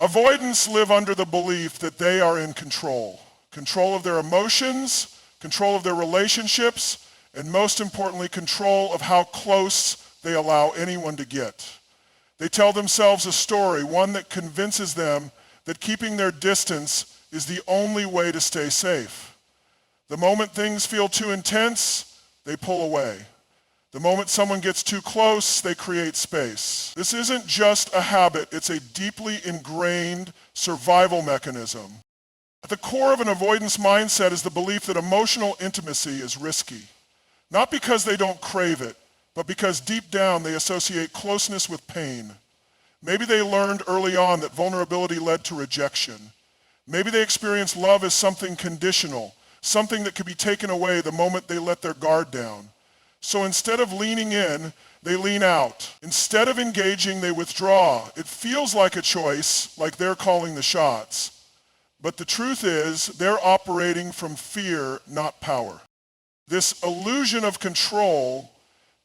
Avoidants live under the belief that they are in control. Control of their emotions, control of their relationships, and most importantly, control of how close they allow anyone to get. They tell themselves a story, one that convinces them that keeping their distance is the only way to stay safe. The moment things feel too intense, they pull away. The moment someone gets too close, they create space. This isn't just a habit, it's a deeply ingrained survival mechanism. At the core of an avoidance mindset is the belief that emotional intimacy is risky. Not because they don't crave it, but because deep down they associate closeness with pain. Maybe they learned early on that vulnerability led to rejection. Maybe they experienced love as something conditional, something that could be taken away the moment they let their guard down. So instead of leaning in, they lean out. Instead of engaging, they withdraw. It feels like a choice, like they're calling the shots. But the truth is, they're operating from fear, not power. This illusion of control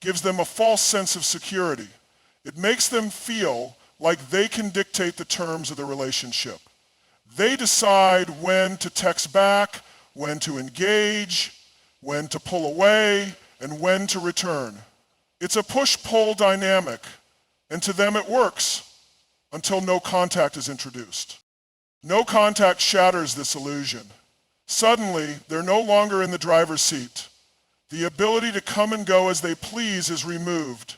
gives them a false sense of security. It makes them feel like they can dictate the terms of the relationship. They decide when to text back, when to engage, when to pull away, and when to return. It's a push-pull dynamic, and to them it works until no contact is introduced. No contact shatters this illusion. Suddenly, they're no longer in the driver's seat. The ability to come and go as they please is removed.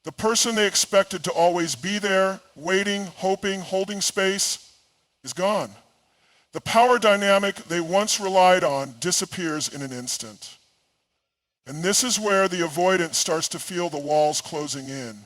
The person they expected to always be there, waiting, hoping, holding space, is gone. The power dynamic they once relied on disappears in an instant. And this is where the avoidant starts to feel the walls closing in.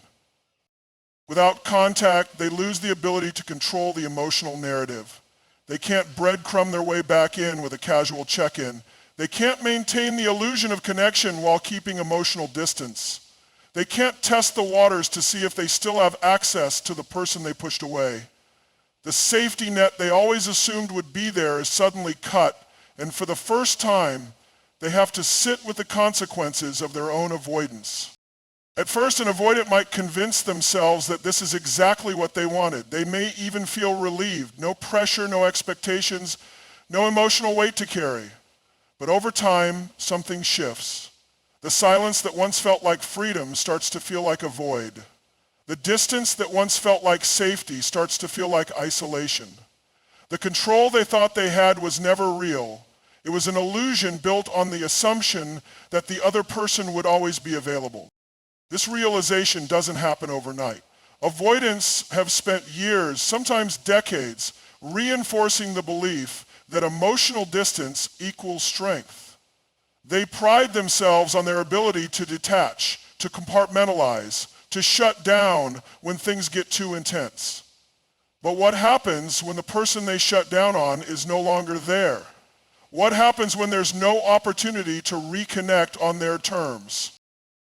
Without contact, they lose the ability to control the emotional narrative. They can't breadcrumb their way back in with a casual check-in. They can't maintain the illusion of connection while keeping emotional distance. They can't test the waters to see if they still have access to the person they pushed away. The safety net they always assumed would be there is suddenly cut, and for the first time, they have to sit with the consequences of their own avoidance. At first, an avoidant might convince themselves that this is exactly what they wanted. They may even feel relieved. No pressure, no expectations, no emotional weight to carry. But over time, something shifts. The silence that once felt like freedom starts to feel like a void. The distance that once felt like safety starts to feel like isolation. The control they thought they had was never real. It was an illusion built on the assumption that the other person would always be available. This realization doesn't happen overnight. Avoidants have spent years, sometimes decades, reinforcing the belief that emotional distance equals strength. They pride themselves on their ability to detach, to compartmentalize, to shut down when things get too intense. But what happens when the person they shut down on is no longer there? What happens when there's no opportunity to reconnect on their terms?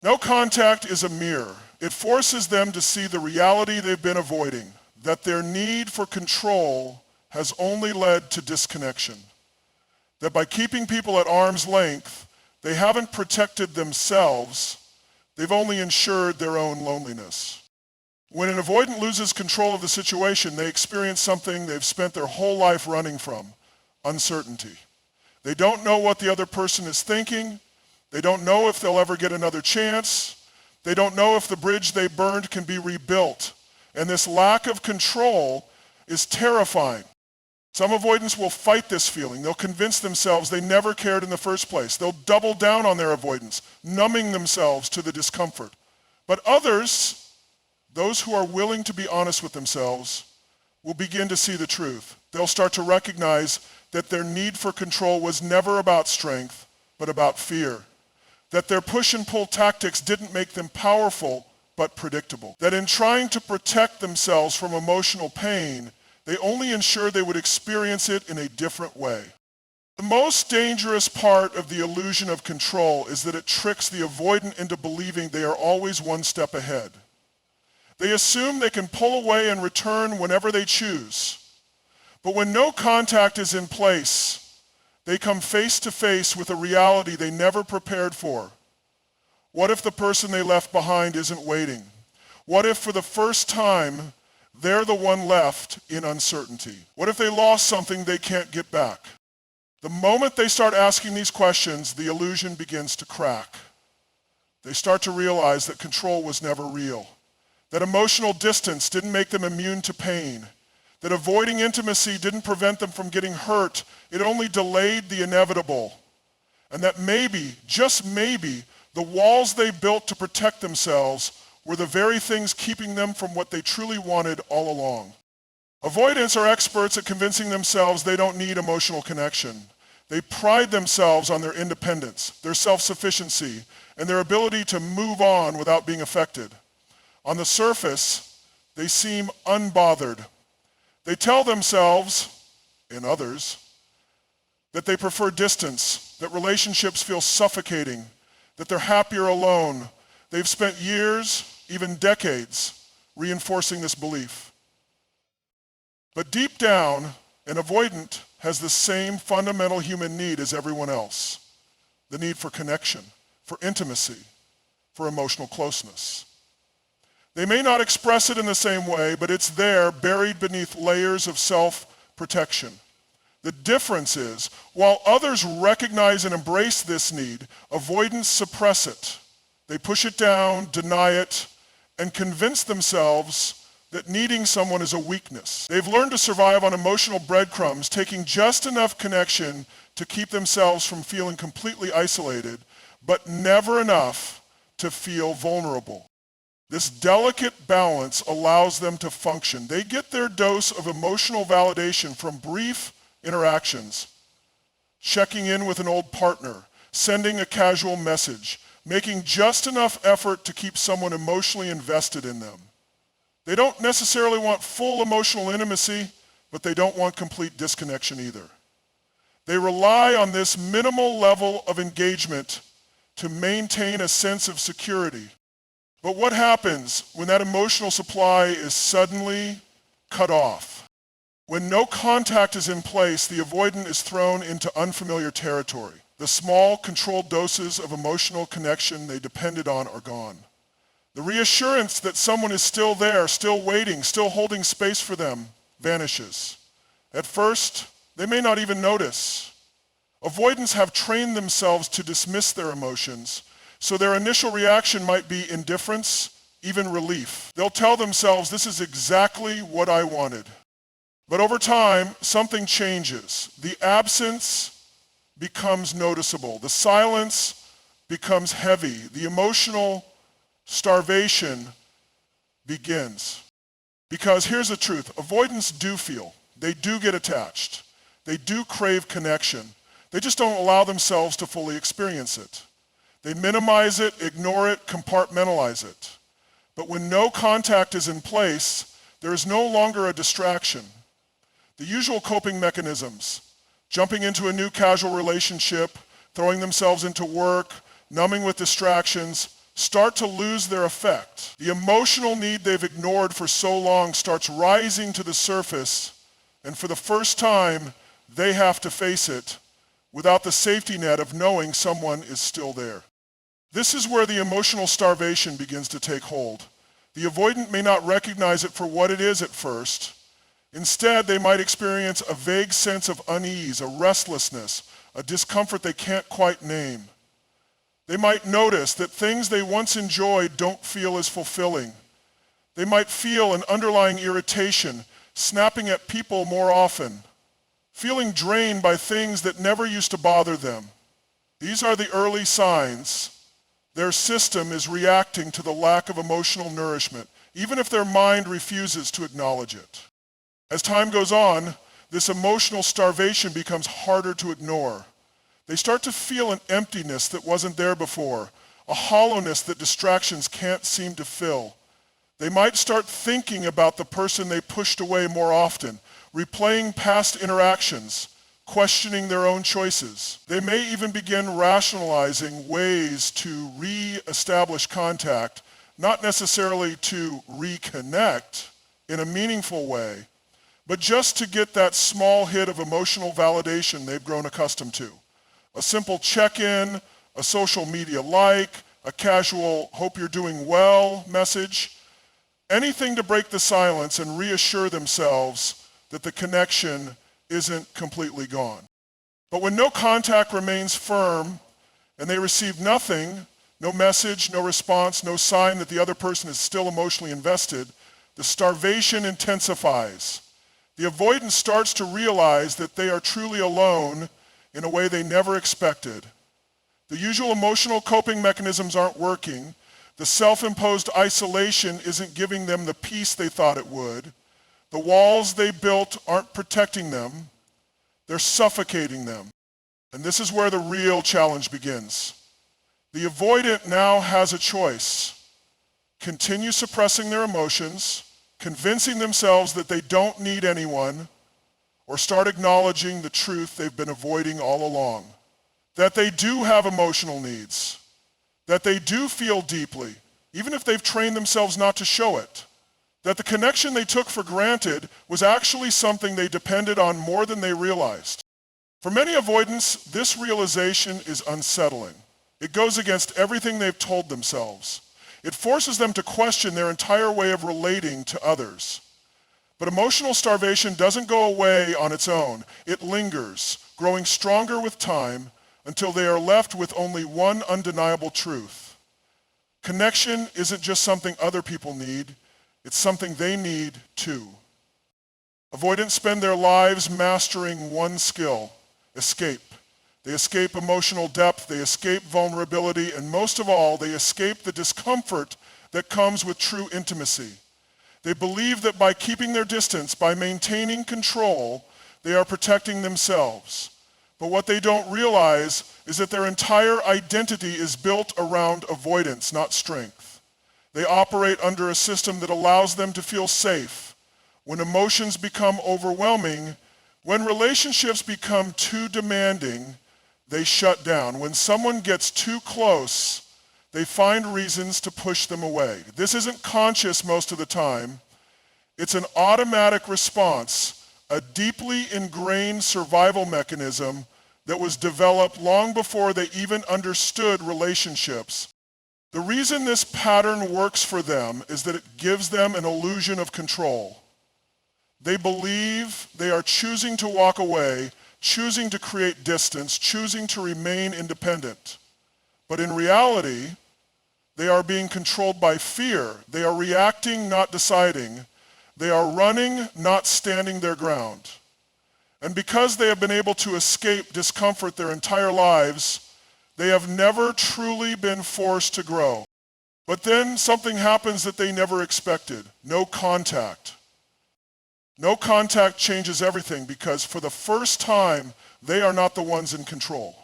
No contact is a mirror. It forces them to see the reality they've been avoiding, that their need for control has only led to disconnection. That by keeping people at arm's length, they haven't protected themselves, they've only ensured their own loneliness. When an avoidant loses control of the situation, they experience something they've spent their whole life running from: uncertainty. They don't know what the other person is thinking. They don't know if they'll ever get another chance. They don't know if the bridge they burned can be rebuilt. And this lack of control is terrifying. Some avoidants will fight this feeling. They'll convince themselves they never cared in the first place. They'll double down on their avoidance, numbing themselves to the discomfort. But others, those who are willing to be honest with themselves, will begin to see the truth. They'll start to recognize that their need for control was never about strength, but about fear. That their push and pull tactics didn't make them powerful, but predictable. That in trying to protect themselves from emotional pain, they only ensured they would experience it in a different way. The most dangerous part of the illusion of control is that it tricks the avoidant into believing they are always one step ahead. They assume they can pull away and return whenever they choose. But when no contact is in place, they come face to face with a reality they never prepared for. What if the person they left behind isn't waiting? What if for the first time they're the one left in uncertainty. What if they lost something they can't get back? The moment they start asking these questions, the illusion begins to crack. They start to realize that control was never real, that emotional distance didn't make them immune to pain, that avoiding intimacy didn't prevent them from getting hurt, it only delayed the inevitable, and that maybe, just maybe, the walls they built to protect themselves were the very things keeping them from what they truly wanted all along. Avoidants are experts at convincing themselves they don't need emotional connection. They pride themselves on their independence, their self-sufficiency, and their ability to move on without being affected. On the surface, they seem unbothered. They tell themselves, and others, that they prefer distance, that relationships feel suffocating, that they're happier alone. They've spent years, even decades, reinforcing this belief. But deep down, an avoidant has the same fundamental human need as everyone else, the need for connection, for intimacy, for emotional closeness. They may not express it in the same way, but it's there, buried beneath layers of self-protection. The difference is, while others recognize and embrace this need, avoidants suppress it. They push it down, deny it, and convince themselves that needing someone is a weakness. They've learned to survive on emotional breadcrumbs, taking just enough connection to keep themselves from feeling completely isolated, but never enough to feel vulnerable. This delicate balance allows them to function. They get their dose of emotional validation from brief interactions, checking in with an old partner, sending a casual message, making just enough effort to keep someone emotionally invested in them. They don't necessarily want full emotional intimacy, but they don't want complete disconnection either. They rely on this minimal level of engagement to maintain a sense of security. But what happens when that emotional supply is suddenly cut off? When no contact is in place, the avoidant is thrown into unfamiliar territory. The small, controlled doses of emotional connection they depended on are gone. The reassurance that someone is still there, still waiting, still holding space for them, vanishes. At first, they may not even notice. Avoidants have trained themselves to dismiss their emotions, so their initial reaction might be indifference, even relief. They'll tell themselves, this is exactly what I wanted. But over time, something changes. The absence becomes noticeable. The silence becomes heavy. The emotional starvation begins. Because here's the truth, avoidants do feel, they do get attached, they do crave connection. They just don't allow themselves to fully experience it. They minimize it, ignore it, compartmentalize it. But when no contact is in place, there is no longer a distraction. The usual coping mechanisms, jumping into a new casual relationship, throwing themselves into work, numbing with distractions, start to lose their effect. The emotional need they've ignored for so long starts rising to the surface, and for the first time, they have to face it without the safety net of knowing someone is still there. This is where the emotional starvation begins to take hold. The avoidant may not recognize it for what it is at first. Instead, they might experience a vague sense of unease, a restlessness, a discomfort they can't quite name. They might notice that things they once enjoyed don't feel as fulfilling. They might feel an underlying irritation, snapping at people more often, feeling drained by things that never used to bother them. These are the early signs. Their system is reacting to the lack of emotional nourishment, even if their mind refuses to acknowledge it. As time goes on, this emotional starvation becomes harder to ignore. They start to feel an emptiness that wasn't there before, a hollowness that distractions can't seem to fill. They might start thinking about the person they pushed away more often, replaying past interactions, questioning their own choices. They may even begin rationalizing ways to re-establish contact, not necessarily to reconnect in a meaningful way, but just to get that small hit of emotional validation they've grown accustomed to. A simple check-in, a social media like, a casual hope you're doing well message. anything to break the silence and reassure themselves that the connection isn't completely gone. But when no contact remains firm and they receive nothing, no message, no response, no sign that the other person is still emotionally invested, the starvation intensifies. The avoidant starts to realize that they are truly alone in a way they never expected. The usual emotional coping mechanisms aren't working. The self-imposed isolation isn't giving them the peace they thought it would. The walls they built aren't protecting them. They're suffocating them. And this is where the real challenge begins. The avoidant now has a choice. Continue suppressing their emotions, convincing themselves that they don't need anyone, or start acknowledging the truth they've been avoiding all along. That they do have emotional needs, that they do feel deeply, even if they've trained themselves not to show it. That the connection they took for granted was actually something they depended on more than they realized. For many avoidants, this realization is unsettling. It goes against everything they've told themselves. It forces them to question their entire way of relating to others. But emotional starvation doesn't go away on its own. It lingers, growing stronger with time until they are left with only one undeniable truth. Connection isn't just something other people need, it's something they need too. Avoidants spend their lives mastering one skill: escape. They escape emotional depth, they escape vulnerability, and most of all, they escape the discomfort that comes with true intimacy. They believe that by keeping their distance, by maintaining control, they are protecting themselves. But what they don't realize is that their entire identity is built around avoidance, not strength. They operate under a system that allows them to feel safe. When emotions become overwhelming, when relationships become too demanding, they shut down. When someone gets too close, they find reasons to push them away. This isn't conscious most of the time. It's an automatic response, a deeply ingrained survival mechanism that was developed long before they even understood relationships. The reason this pattern works for them is that it gives them an illusion of control. They believe they are choosing to walk away, choosing to create distance, choosing to remain independent. But in reality, they are being controlled by fear. They are reacting, not deciding. They are running, not standing their ground. And because they have been able to escape discomfort their entire lives, they have never truly been forced to grow. But then something happens that they never expected: no contact. No contact changes everything because for the first time, they are not the ones in control.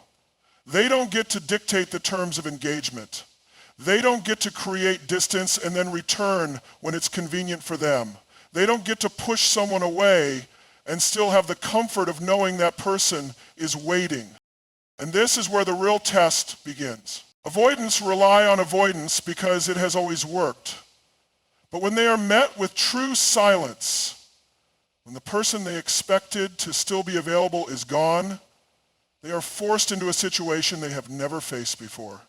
They don't get to dictate the terms of engagement. They don't get to create distance and then return when it's convenient for them. They don't get to push someone away and still have the comfort of knowing that person is waiting. And this is where the real test begins. Avoidants rely on avoidance because it has always worked. But when they are met with true silence, when the person they expected to still be available is gone, they are forced into a situation they have never faced before.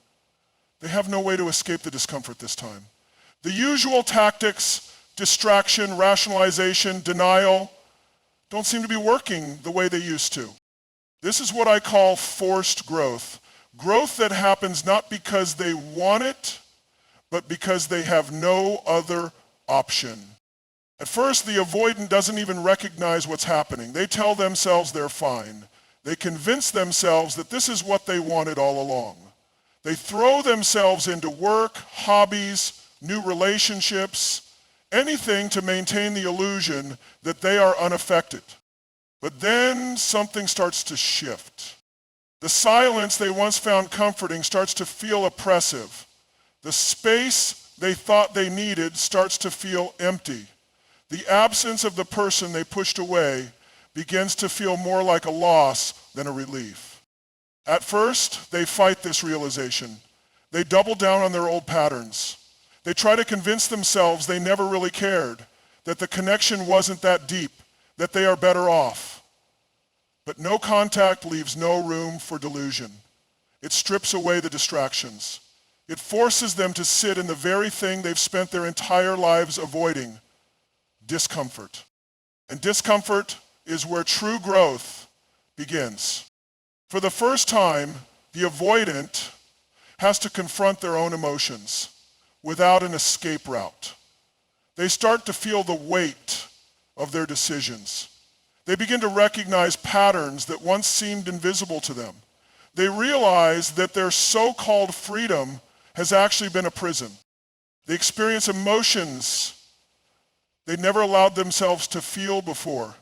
They have no way to escape the discomfort this time. The usual tactics, distraction, rationalization, denial, don't seem to be working the way they used to. This is what I call forced growth. Growth that happens not because they want it, but because they have no other option. At first, the avoidant doesn't even recognize what's happening. They tell themselves they're fine. They convince themselves that this is what they wanted all along. They throw themselves into work, hobbies, new relationships, anything to maintain the illusion that they are unaffected. But then something starts to shift. The silence they once found comforting starts to feel oppressive. The space they thought they needed starts to feel empty. The absence of the person they pushed away begins to feel more like a loss than a relief. At first, they fight this realization. They double down on their old patterns. They try to convince themselves they never really cared, that the connection wasn't that deep, that they are better off. But no contact leaves no room for delusion. It strips away the distractions. It forces them to sit in the very thing they've spent their entire lives avoiding, discomfort. And discomfort is where true growth begins. For the first time, the avoidant has to confront their own emotions without an escape route. They start to feel the weight of their decisions. They begin to recognize patterns that once seemed invisible to them. They realize that their so-called freedom has actually been a prison. They experience emotions they never allowed themselves to feel before.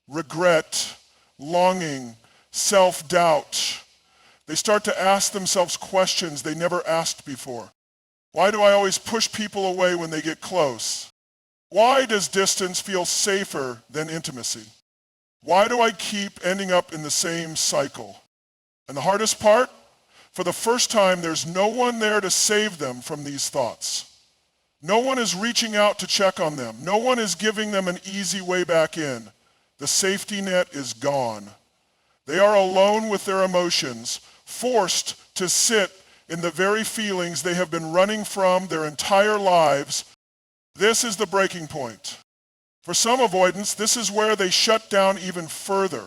Regret, longing, self-doubt. They start to ask themselves questions they never asked before. Why do I always push people away when they get close? Why does distance feel safer than intimacy? Why do I keep ending up in the same cycle? And the hardest part, for the first time, there's no one there to save them from these thoughts. No one is reaching out to check on them. No one is giving them an easy way back in. The safety net is gone. They are alone with their emotions, forced to sit in the very feelings they have been running from their entire lives. This is the breaking point. For some avoidants, this is where they shut down even further.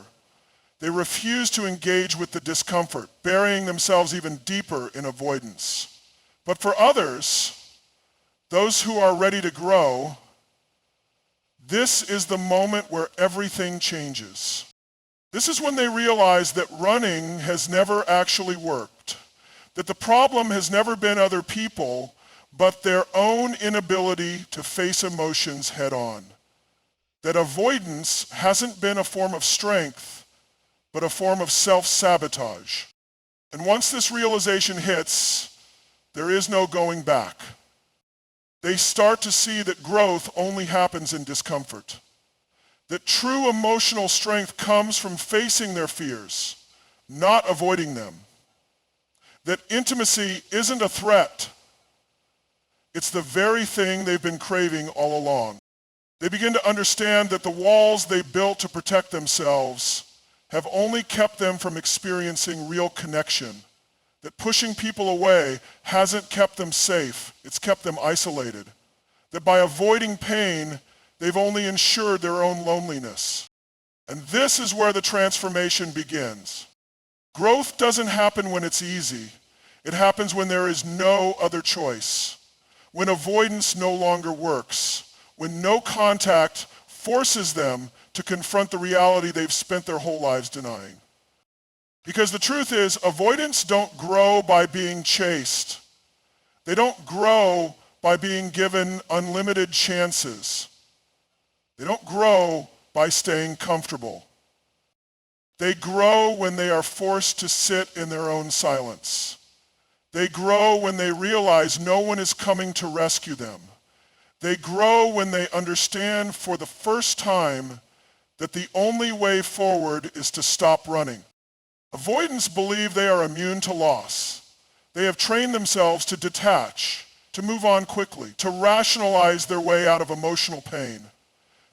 They refuse to engage with the discomfort, burying themselves even deeper in avoidance. But for others, those who are ready to grow, this is the moment where everything changes. This is when they realize that running has never actually worked, that the problem has never been other people, but their own inability to face emotions head on. That avoidance hasn't been a form of strength, but a form of self-sabotage. And once this realization hits, there is no going back. They start to see that growth only happens in discomfort. That true emotional strength comes from facing their fears, not avoiding them. That intimacy isn't a threat. It's the very thing they've been craving all along. They begin to understand that the walls they built to protect themselves have only kept them from experiencing real connection. That pushing people away hasn't kept them safe, it's kept them isolated. That by avoiding pain, they've only ensured their own loneliness. And this is where the transformation begins. Growth doesn't happen when it's easy. It happens when there is no other choice. When avoidance no longer works. When no contact forces them to confront the reality they've spent their whole lives denying. Because the truth is, avoidants don't grow by being chased. They don't grow by being given unlimited chances. They don't grow by staying comfortable. They grow when they are forced to sit in their own silence. They grow when they realize no one is coming to rescue them. They grow when they understand for the first time that the only way forward is to stop running. Avoidants believe they are immune to loss. They have trained themselves to detach, to move on quickly, to rationalize their way out of emotional pain.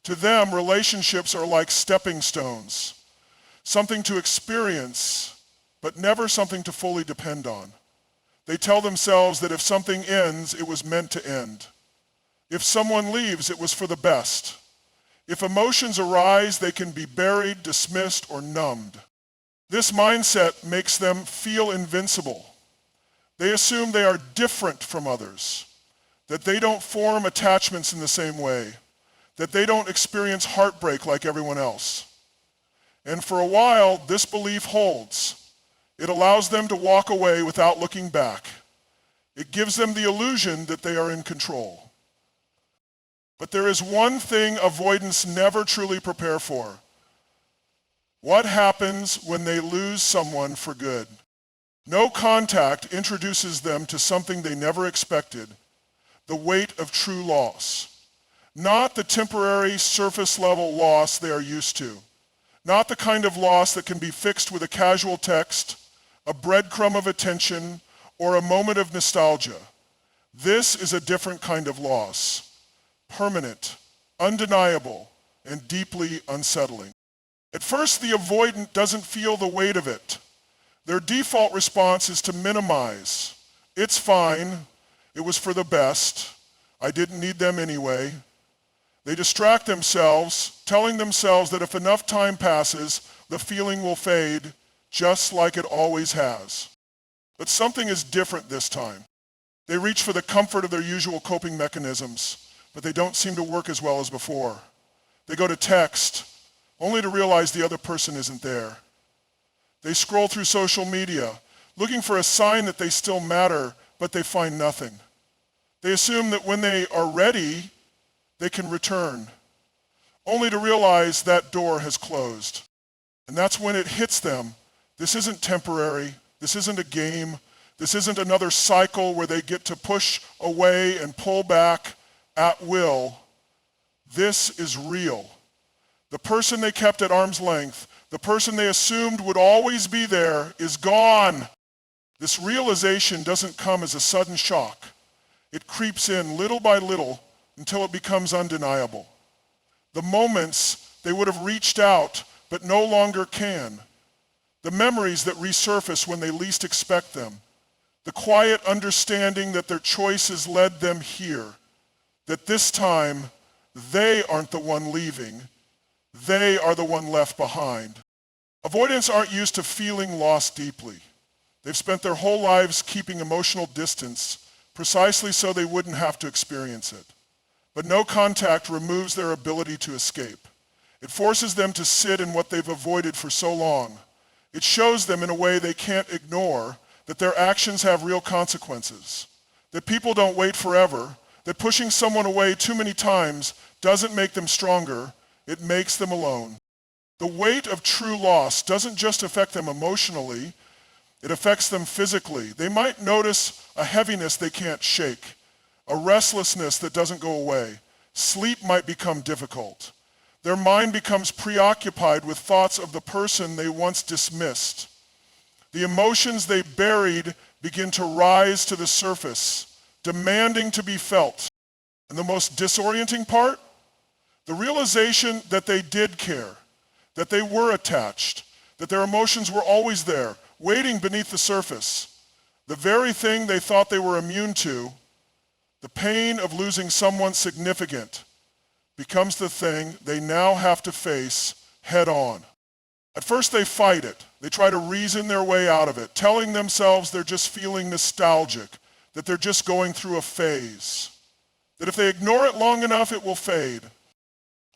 To them, relationships are like stepping stones, something to experience, but never something to fully depend on. They tell themselves that if something ends, it was meant to end. If someone leaves, it was for the best. If emotions arise, they can be buried, dismissed, or numbed. This mindset makes them feel invincible. They assume they are different from others, that they don't form attachments in the same way, that they don't experience heartbreak like everyone else. And for a while, this belief holds. It allows them to walk away without looking back. It gives them the illusion that they are in control. But there is one thing avoidants never truly prepare for. What happens when they lose someone for good? No contact introduces them to something they never expected, the weight of true loss. Not the temporary surface level loss they are used to. Not the kind of loss that can be fixed with a casual text, a breadcrumb of attention, or a moment of nostalgia. This is a different kind of loss. Permanent, undeniable, and deeply unsettling. At first, the avoidant doesn't feel the weight of it. Their default response is to minimize, It's fine. It was for the best. I didn't need them anyway. They distract themselves, telling themselves that if enough time passes, the feeling will fade, just like it always has. But something is different this time. They reach for the comfort of their usual coping mechanisms, but they don't seem to work as well as before. They go to text, only to realize the other person isn't there. They scroll through social media, looking for a sign that they still matter, but they find nothing. They assume that when they are ready, they can return, only to realize that door has closed. And that's when it hits them. This isn't temporary. This isn't a game. This isn't another cycle where they get to push away and pull back at will. This is real. The person they kept at arm's length, the person they assumed would always be there, is gone. This realization doesn't come as a sudden shock. It creeps in little by little until it becomes undeniable. The moments they would have reached out but no longer can. The memories that resurface when they least expect them. The quiet understanding that their choices led them here. That this time, they aren't the one leaving. They are the one left behind. Avoidants aren't used to feeling lost deeply. They've spent their whole lives keeping emotional distance precisely so they wouldn't have to experience it. But no contact removes their ability to escape. It forces them to sit in what they've avoided for so long. It shows them in a way they can't ignore that their actions have real consequences, that people don't wait forever, that pushing someone away too many times doesn't make them stronger, it makes them alone. The weight of true loss doesn't just affect them emotionally, it affects them physically. They might notice a heaviness they can't shake, a restlessness that doesn't go away. Sleep might become difficult. Their mind becomes preoccupied with thoughts of the person they once dismissed. The emotions they buried begin to rise to the surface, demanding to be felt. And the most disorienting part? The realization that they did care, that they were attached, that their emotions were always there, waiting beneath the surface. The very thing they thought they were immune to, the pain of losing someone significant, becomes the thing they now have to face head on. At first they fight it. They try to reason their way out of it, telling themselves they're just feeling nostalgic, that they're just going through a phase, that if they ignore it long enough, it will fade.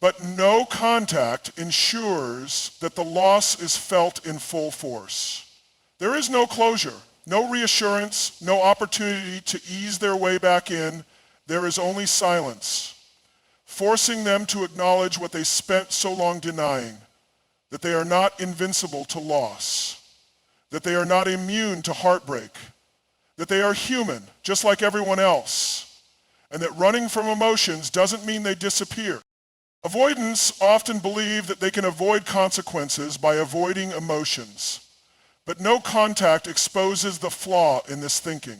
But no contact ensures that the loss is felt in full force. There is no closure, no reassurance, no opportunity to ease their way back in. There is only silence, forcing them to acknowledge what they spent so long denying, that they are not invincible to loss, that they are not immune to heartbreak, that they are human, just like everyone else, and that running from emotions doesn't mean they disappear. Avoidants often believe that they can avoid consequences by avoiding emotions, but no contact exposes the flaw in this thinking.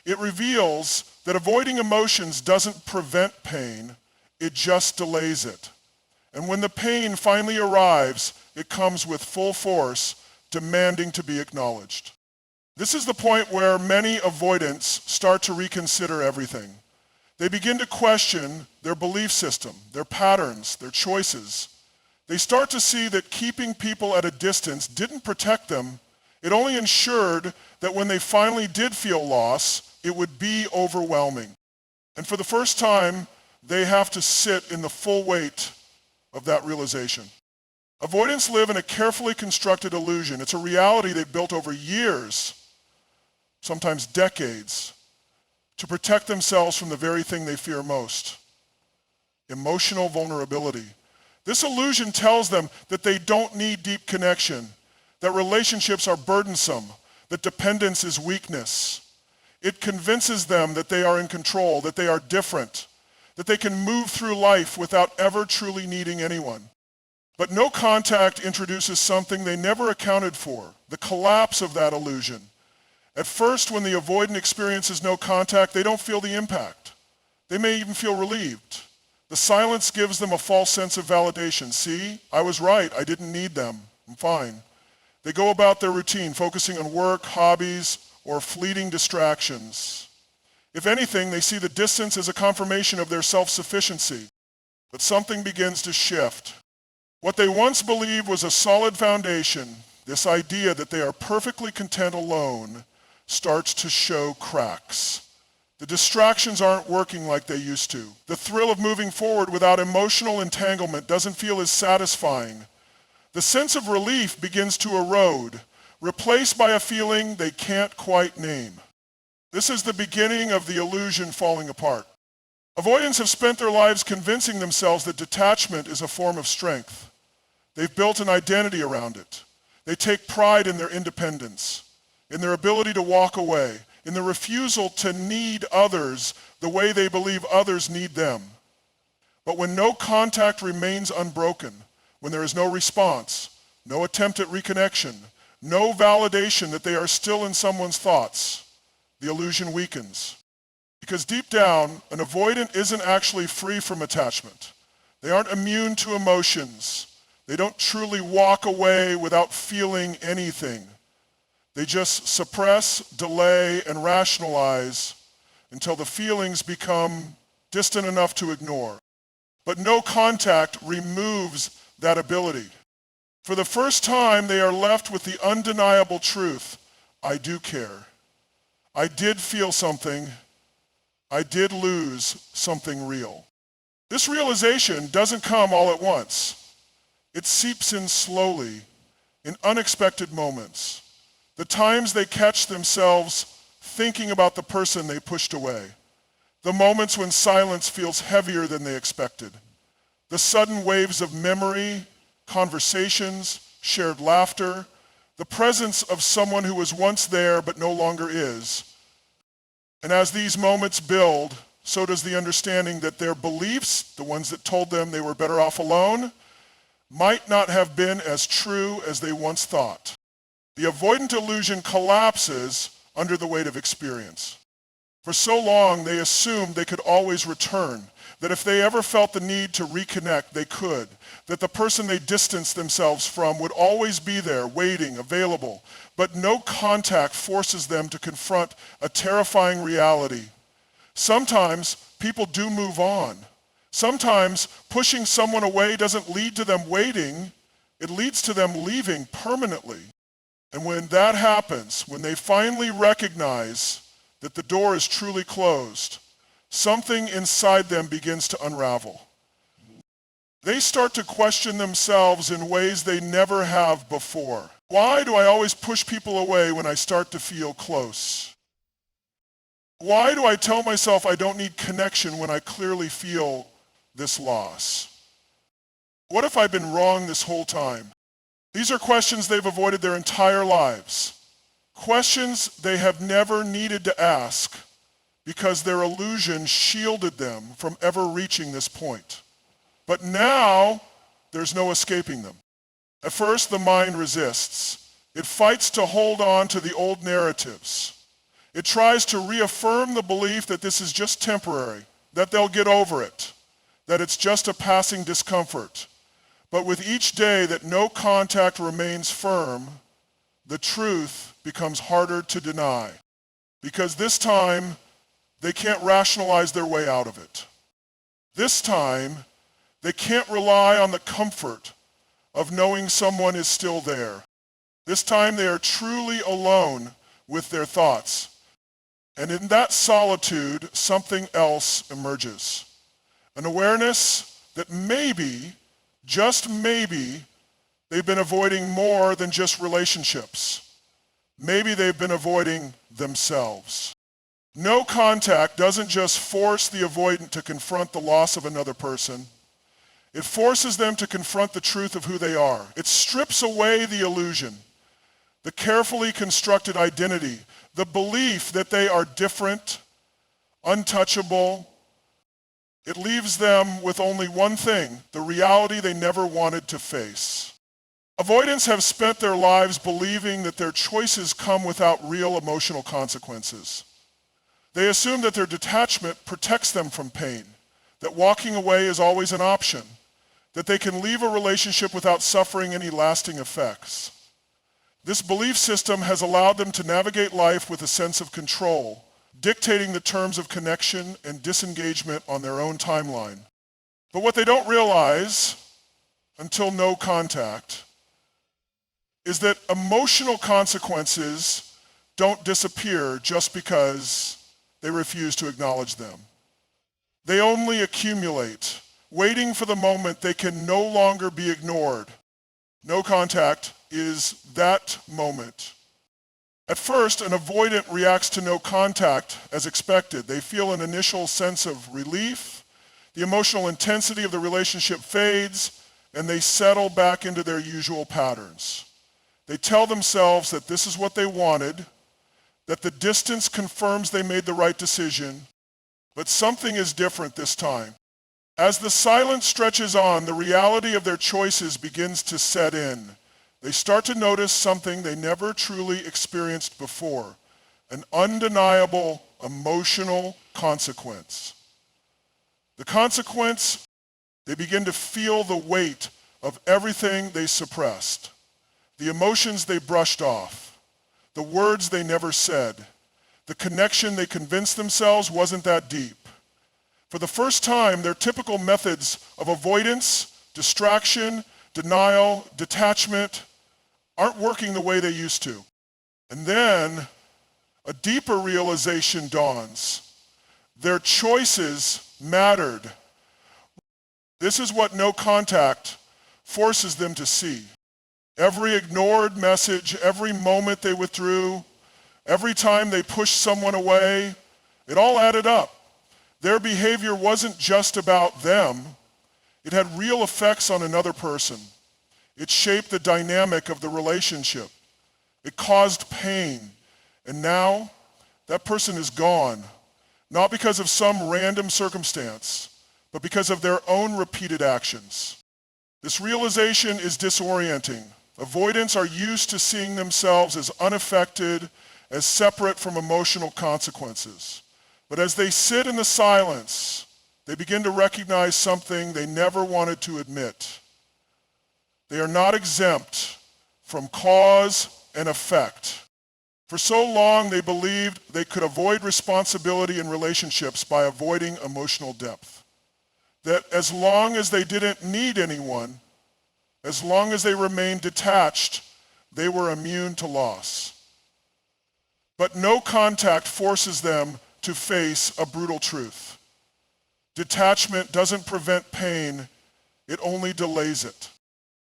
It reveals that avoiding emotions doesn't prevent pain, it just delays it. And when the pain finally arrives, it comes with full force, demanding to be acknowledged. This is the point where many avoidants start to reconsider everything. They begin to question their belief system, their patterns, their choices. They start to see that keeping people at a distance didn't protect them. It only ensured that when they finally did feel loss, it would be overwhelming. And for the first time, they have to sit in the full weight of that realization. Avoidants live in a carefully constructed illusion. It's a reality they've built over years, sometimes decades, to protect themselves from the very thing they fear most, emotional vulnerability. This illusion tells them that they don't need deep connection, that relationships are burdensome, that dependence is weakness. It convinces them that they are in control, that they are different, that they can move through life without ever truly needing anyone. But no contact introduces something they never accounted for, the collapse of that illusion. At first, when the avoidant experiences no contact, they don't feel the impact. They may even feel relieved. The silence gives them a false sense of validation. See, I was right, I didn't need them, I'm fine. They go about their routine, focusing on work, hobbies, or fleeting distractions. If anything, they see the distance as a confirmation of their self-sufficiency. But something begins to shift. What they once believed was a solid foundation, this idea that they are perfectly content alone, starts to show cracks. The distractions aren't working like they used to. The thrill of moving forward without emotional entanglement doesn't feel as satisfying. The sense of relief begins to erode, replaced by a feeling they can't quite name. This is the beginning of the illusion falling apart. Avoidants have spent their lives convincing themselves that detachment is a form of strength. They've built an identity around it. They take pride in their independence, in their ability to walk away, in the refusal to need others the way they believe others need them. But when no contact remains unbroken, when there is no response, no attempt at reconnection, no validation that they are still in someone's thoughts, the illusion weakens. Because deep down, an avoidant isn't actually free from attachment. They aren't immune to emotions. They don't truly walk away without feeling anything. They just suppress, delay, and rationalize until the feelings become distant enough to ignore. But no contact removes that ability. For the first time, they are left with the undeniable truth: I do care. I did feel something. I did lose something real. This realization doesn't come all at once. It seeps in slowly, in unexpected moments. The times they catch themselves thinking about the person they pushed away. The moments when silence feels heavier than they expected. The sudden waves of memory, conversations, shared laughter, the presence of someone who was once there but no longer is. And as these moments build, so does the understanding that their beliefs, the ones that told them they were better off alone, might not have been as true as they once thought. The avoidant illusion collapses under the weight of experience. For so long, they assumed they could always return, that if they ever felt the need to reconnect, they could, that the person they distanced themselves from would always be there, waiting, available, but no contact forces them to confront a terrifying reality. Sometimes people do move on. Sometimes pushing someone away doesn't lead to them waiting, it leads to them leaving permanently. And when that happens, when they finally recognize that the door is truly closed, something inside them begins to unravel. They start to question themselves in ways they never have before. Why do I always push people away when I start to feel close? Why do I tell myself I don't need connection when I clearly feel this loss? What if I've been wrong this whole time? These are questions they've avoided their entire lives. Questions they have never needed to ask because their illusion shielded them from ever reaching this point. But now, there's no escaping them. At first, the mind resists. It fights to hold on to the old narratives. It tries to reaffirm the belief that this is just temporary, that they'll get over it, that it's just a passing discomfort. But with each day that no contact remains firm, the truth becomes harder to deny, because this time they can't rationalize their way out of it. This time, they can't rely on the comfort of knowing someone is still there. This time they are truly alone with their thoughts. And in that solitude, something else emerges. An awareness that maybe, just maybe, they've been avoiding more than just relationships. Maybe they've been avoiding themselves. No contact doesn't just force the avoidant to confront the loss of another person. It forces them to confront the truth of who they are. It strips away the illusion, the carefully constructed identity, the belief that they are different, untouchable. It leaves them with only one thing, the reality they never wanted to face. Avoidants have spent their lives believing that their choices come without real emotional consequences. They assume that their detachment protects them from pain, that walking away is always an option, that they can leave a relationship without suffering any lasting effects. This belief system has allowed them to navigate life with a sense of control, dictating the terms of connection and disengagement on their own timeline. But what they don't realize until no contact is that emotional consequences don't disappear just because they refuse to acknowledge them. They only accumulate, waiting for the moment they can no longer be ignored. No contact is that moment. At first, an avoidant reacts to no contact as expected. They feel an initial sense of relief, the emotional intensity of the relationship fades, and they settle back into their usual patterns. They tell themselves that this is what they wanted, that the distance confirms they made the right decision, but something is different this time. As the silence stretches on, the reality of their choices begins to set in. They start to notice something they never truly experienced before, an undeniable emotional consequence. The consequence, they begin to feel the weight of everything they suppressed, the emotions they brushed off, the words they never said, the connection they convinced themselves wasn't that deep. For the first time, their typical methods of avoidance, distraction, denial, detachment aren't working the way they used to. And then a deeper realization dawns. Their choices mattered. This is what no contact forces them to see. Every ignored message, every moment they withdrew, every time they pushed someone away, it all added up. Their behavior wasn't just about them. It had real effects on another person. It shaped the dynamic of the relationship. It caused pain. And now, that person is gone, not because of some random circumstance, but because of their own repeated actions. This realization is disorienting. Avoidants are used to seeing themselves as unaffected, as separate from emotional consequences. But as they sit in the silence, they begin to recognize something they never wanted to admit. They are not exempt from cause and effect. For so long, they believed they could avoid responsibility in relationships by avoiding emotional depth. That as long as they didn't need anyone, as long as they remained detached, they were immune to loss. But no contact forces them to face a brutal truth. Detachment doesn't prevent pain, it only delays it.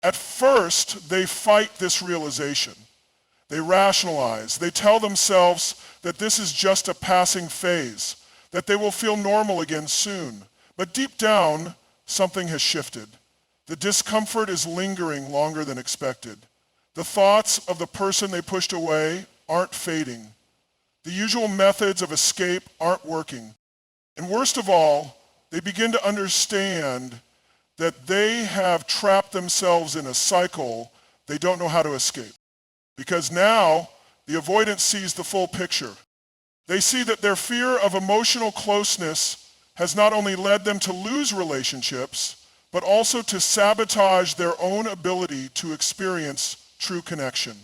At first, they fight this realization. They rationalize. They tell themselves that this is just a passing phase, that they will feel normal again soon. But deep down, something has shifted. The discomfort is lingering longer than expected. The thoughts of the person they pushed away aren't fading. The usual methods of escape aren't working. And worst of all, they begin to understand that they have trapped themselves in a cycle they don't know how to escape. Because now, the avoidant sees the full picture. They see that their fear of emotional closeness has not only led them to lose relationships, but also to sabotage their own ability to experience true connection.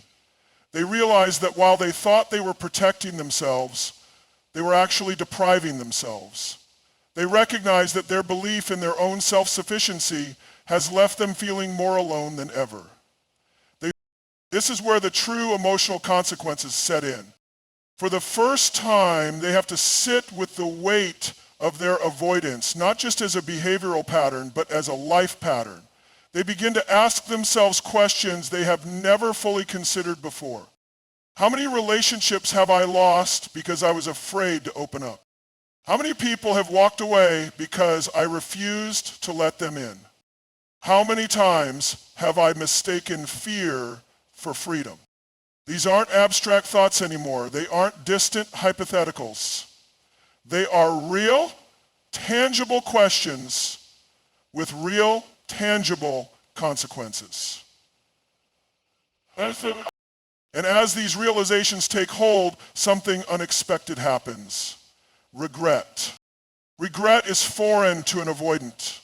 They realize that while they thought they were protecting themselves, they were actually depriving themselves. They recognize that their belief in their own self-sufficiency has left them feeling more alone than ever. This is where the true emotional consequences set in. For the first time, they have to sit with the weight of their avoidance, not just as a behavioral pattern, but as a life pattern. They begin to ask themselves questions they have never fully considered before. How many relationships have I lost because I was afraid to open up? How many people have walked away because I refused to let them in? How many times have I mistaken fear for freedom? These aren't abstract thoughts anymore. They aren't distant hypotheticals. They are real, tangible questions with real, tangible consequences. And as these realizations take hold, something unexpected happens. Regret. Regret is foreign to an avoidant.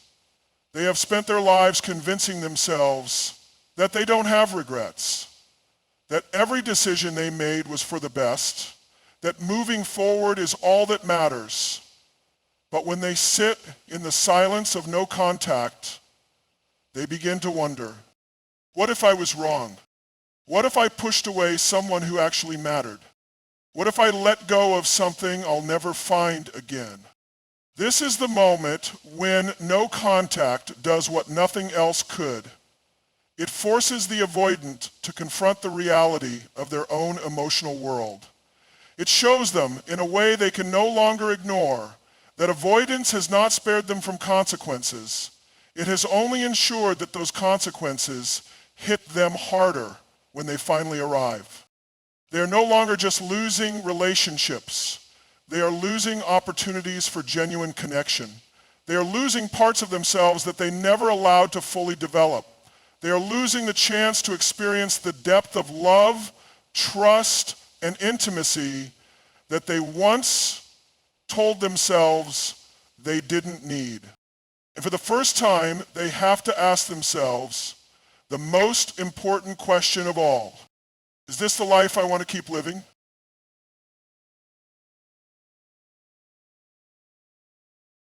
They have spent their lives convincing themselves that they don't have regrets. that every decision they made was for the best, that moving forward is all that matters. But when they sit in the silence of no contact, they begin to wonder, what if I was wrong? What if I pushed away someone who actually mattered? What if I let go of something I'll never find again? This is the moment when no contact does what nothing else could. It forces the avoidant to confront the reality of their own emotional world. It shows them, in a way they can no longer ignore, that avoidance has not spared them from consequences. It has only ensured that those consequences hit them harder when they finally arrive. They are no longer just losing relationships. They are losing opportunities for genuine connection. They are losing parts of themselves that they never allowed to fully develop. They are losing the chance to experience the depth of love, trust, and intimacy that they once told themselves they didn't need. And for the first time, they have to ask themselves the most important question of all. Is this the life I want to keep living?